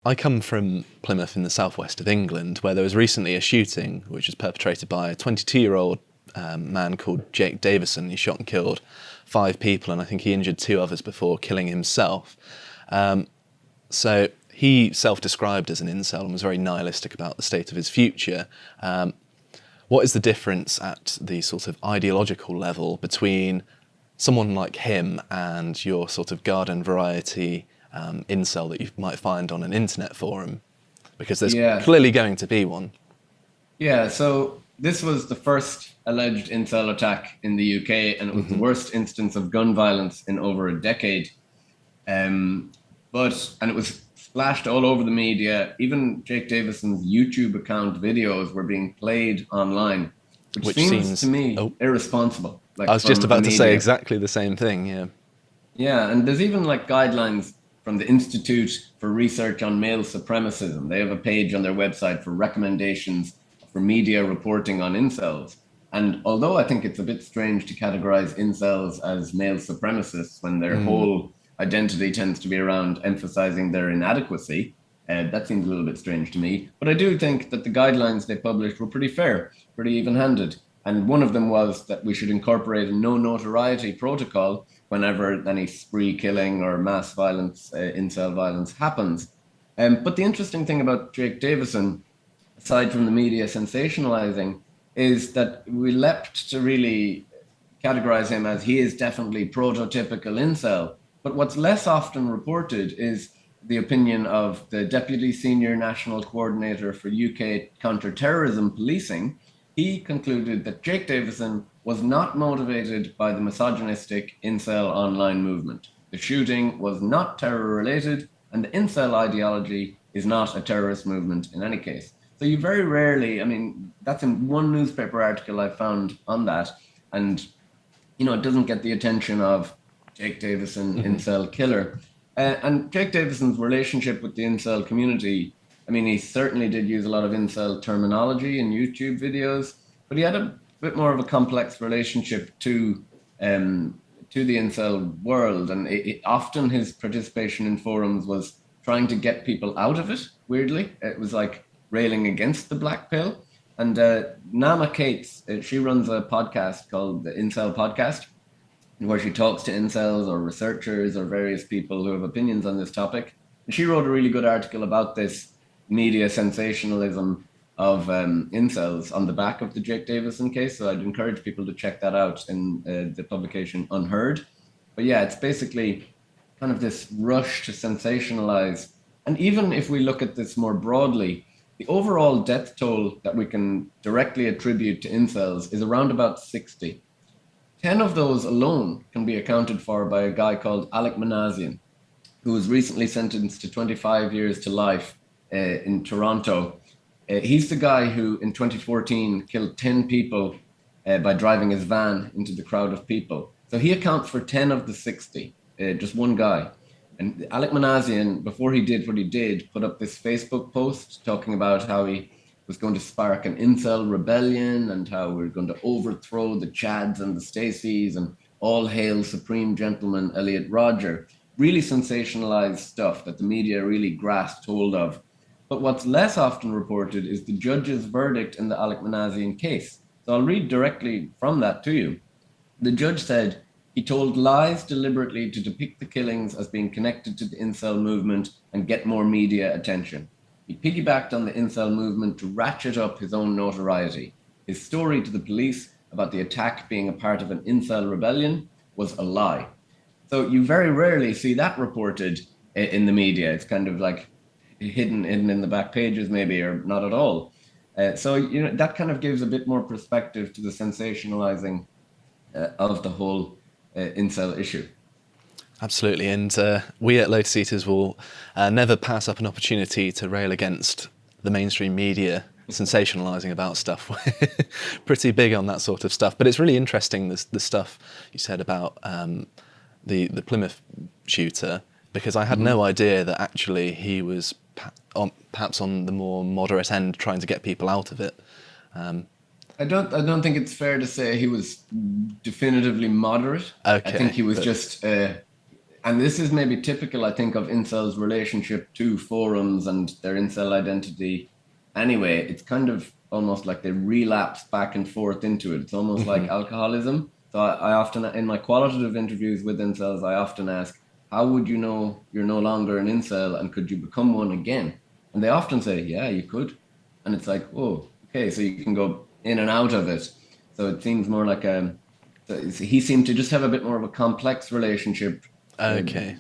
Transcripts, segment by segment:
I come from Plymouth in the southwest of England, where there was recently a shooting which was perpetrated by a 22-year-old man called Jake Davison. He shot and killed 5 people, and I think he injured 2 others before killing himself. So he self-described as an incel and was very nihilistic about the state of his future. What is the difference at the sort of ideological level between someone like him and your sort of garden variety incel that you might find on an internet forum? Because there's Yeah, clearly going to be one. yeah. So this was the first alleged incel attack in the UK, and it was the Hmm. worst instance of gun violence in over a decade. Um, and it was splashed all over the media. Even Jake Davison's YouTube account videos were being played online, which Which seems to seems... me Oh, irresponsible, I like was just from the about to say media. exactly the same thing, yeah. Yeah, and there's even like guidelines from the Institute for Research on Male Supremacism. They have a page on their website for recommendations for media reporting on incels. And although I think it's a bit strange to categorize incels as male supremacists when their Mm. whole identity tends to be around emphasizing their inadequacy, that seems a little bit strange to me. But I do think that the guidelines they published were pretty fair, pretty even handed. And one of them was that we should incorporate a no notoriety protocol whenever any spree killing or mass violence, incel violence happens. But the interesting thing about Jake Davison, aside from the media sensationalizing, is that we leapt to really categorize him as he is definitely prototypical incel. But what's less often reported is the opinion of the Deputy Senior National Coordinator for UK Counterterrorism Policing. He concluded that Jake Davison was not motivated by the misogynistic incel online movement. The shooting was not terror related, and the incel ideology is not a terrorist movement in any case. So you very rarely, I mean, that's in one newspaper article I found on that, and it doesn't get the attention of Jake Davison, Hmm. incel killer. And Jake Davison's relationship with the incel community, I mean, he certainly did use a lot of incel terminology in YouTube videos, but he had a bit more of a complex relationship to the incel world, and often his participation in forums was trying to get people out of it. Weirdly, it was like railing against the black pill. And Nama Cates, she runs a podcast called the Incel Podcast, where she talks to incels or researchers or various people who have opinions on this topic. And she wrote a really good article about this media sensationalism of incels on the back of the Jake Davison case. So I'd encourage people to check that out in the publication Unheard. But yeah, it's basically kind of this rush to sensationalize. And even if we look at this more broadly, the overall death toll that we can directly attribute to incels is around about 60. 10 of those alone can be accounted for by a guy called Alec Manassian, who was recently sentenced to 25 years to life in Toronto. He's the guy who in 2014 killed 10 people by driving his van into the crowd of people. So he accounts for 10 of the 60, just one guy. And Alec Manassian, before he did what he did, put up this Facebook post talking about how he was going to spark an incel rebellion and how we're going to overthrow the Chads and the Stacys and all hail Supreme Gentleman Elliot Rodger. Really sensationalized stuff that the media really grasped hold of. But what's less often reported is the judge's verdict in the Alec Manassian case. So I'll read directly from that to you. The judge said he told lies deliberately to depict the killings as being connected to the incel movement and get more media attention. He piggybacked on the incel movement to ratchet up his own notoriety. His story to the police about the attack being a part of an incel rebellion was a lie. So you very rarely see that reported in the media. It's kind of like hidden in the back pages, maybe, or not at all. So that kind of gives a bit more perspective to the sensationalizing of the whole incel issue. Absolutely, and we at Lotus Eaters will never pass up an opportunity to rail against the mainstream media sensationalising about stuff. We're pretty big on that sort of stuff, but it's really interesting the stuff you said about the Plymouth shooter, because I had no Mhm. idea that actually he was perhaps on the more moderate end, trying to get people out of it. Um, I don't think it's fair to say he was definitively moderate. I think okay, he was but just And this is maybe typical, I think, of incels' relationship to forums and their incel identity. Anyway, it's kind of almost like they relapse back and forth into it. It's almost like alcoholism. So I often, in my qualitative interviews with incels, I often ask, how would you know you're no longer an incel and could you become one again? And they often say, yeah, you could. And it's like, oh, okay, so you can go in and out of it. So it seems more like he seemed to just have a bit more of a complex relationship uh, Okay,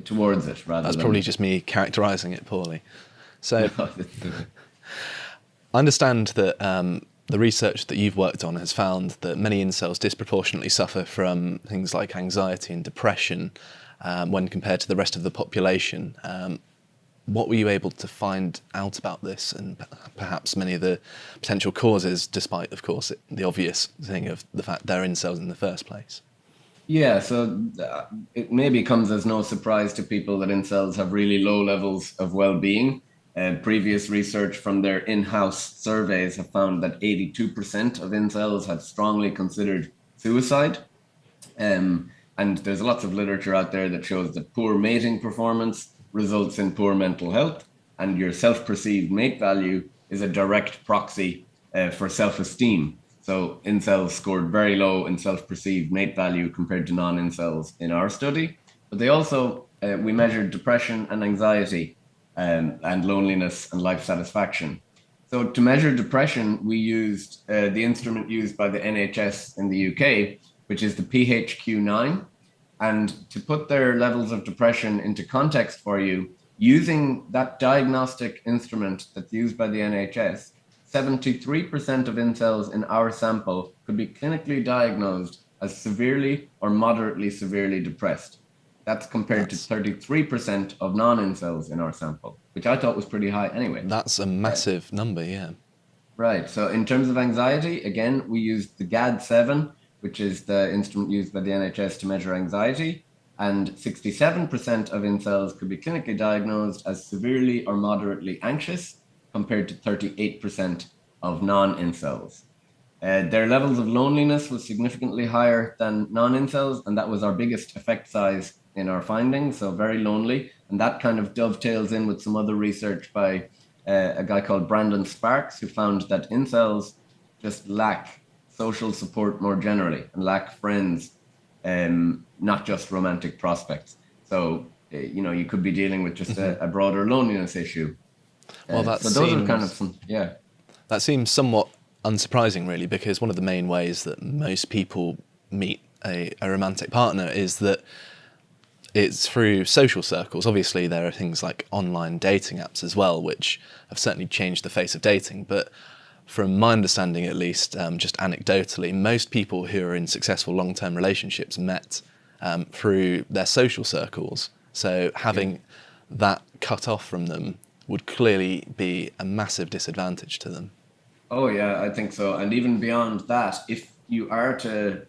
towards it rather that's probably than. just me characterizing it poorly. So No, I understand that the research that you've worked on has found that many incels disproportionately suffer from things like anxiety and depression when compared to the rest of the population. What were you able to find out about this and perhaps many of the potential causes, despite, of course, the obvious thing of the fact they're incels in the first place? yeah, so it maybe comes as no surprise to people that incels have really low levels of well-being. Previous research from their in-house surveys have found that 82% of incels have strongly considered suicide. And there's lots of literature out there that shows that poor mating performance results in poor mental health, and your self perceived mate value is a direct proxy for self esteem. So, incels scored very low in self perceived mate value compared to non incels in our study. But they also, we measured depression and anxiety and loneliness and life satisfaction. So, to measure depression, we used the instrument used by the NHS in the UK, which is the PHQ-9. And to put their levels of depression into context for you, using that diagnostic instrument that's used by the NHS, 73% of incels in our sample could be clinically diagnosed as severely or moderately severely depressed. That's compared to That's 33% of non incels in our sample, which I thought was pretty high anyway. that's a massive number, yeah. Right. So in terms of anxiety, again, we used the GAD-7, which is the instrument used by the NHS to measure anxiety. And 67% of incels could be clinically diagnosed as severely or moderately anxious, compared to 38% of non-incels. Their levels of loneliness was significantly higher than non-incels, and that was our biggest effect size in our findings. So very lonely, and that kind of dovetails in with some other research by a guy called Brandon Sparks, who found that incels just lack social support more generally and lack friends, not just romantic prospects. So you could be dealing with just a broader loneliness issue. Well, So those are kind of some, yeah. that seems somewhat unsurprising, really, because one of the main ways that most people meet a romantic partner is that it's through social circles. Obviously, there are things like online dating apps as well, which have certainly changed the face of dating. But from my understanding, at least, just anecdotally, most people who are in successful long-term relationships met through their social circles. So having that cut off from them would clearly be a massive disadvantage to them. Oh yeah, I think so. And even beyond that, if you are to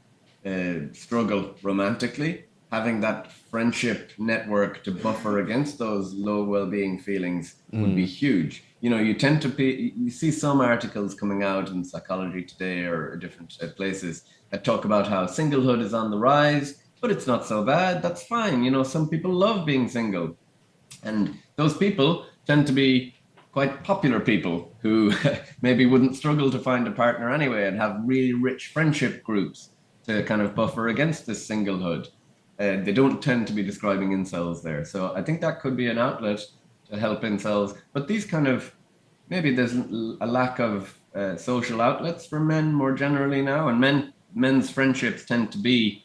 struggle romantically, having that friendship network to buffer against those low well-being feelings would be huge. You tend to be, you see some articles coming out in Psychology Today or different places that talk about how singlehood is on the rise, but it's not so bad. That's fine. Some people love being single. And those people tend to be quite popular people who maybe wouldn't struggle to find a partner anyway and have really rich friendship groups to kind of buffer against this singlehood. They don't tend to be describing incels there. So I think that could be an outlet to help incels. But these kind of, maybe there's a lack of social outlets for men more generally now. And men's friendships tend to be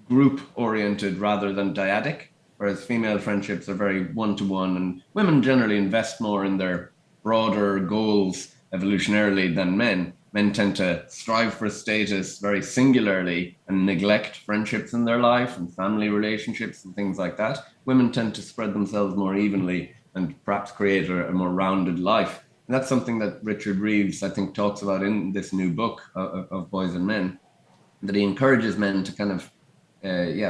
group oriented rather than dyadic, whereas female friendships are very one to one, and women generally invest more in their broader goals evolutionarily than men. Men tend to strive for status very singularly and neglect friendships in their life and family relationships and things like that. Women tend to spread themselves more evenly and perhaps create a more rounded life. And that's something that Richard Reeves, I think, talks about in this new book of Boys and Men, that he encourages men to kind of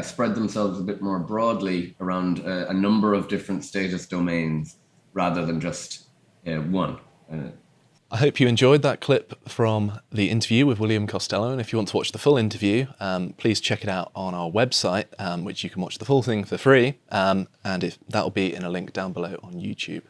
spread themselves a bit more broadly around a number of different status domains rather than just one. I hope you enjoyed that clip from the interview with William Costello, and if you want to watch the full interview, please check it out on our website, which you can watch the full thing for free, and that will be in a link down below on YouTube.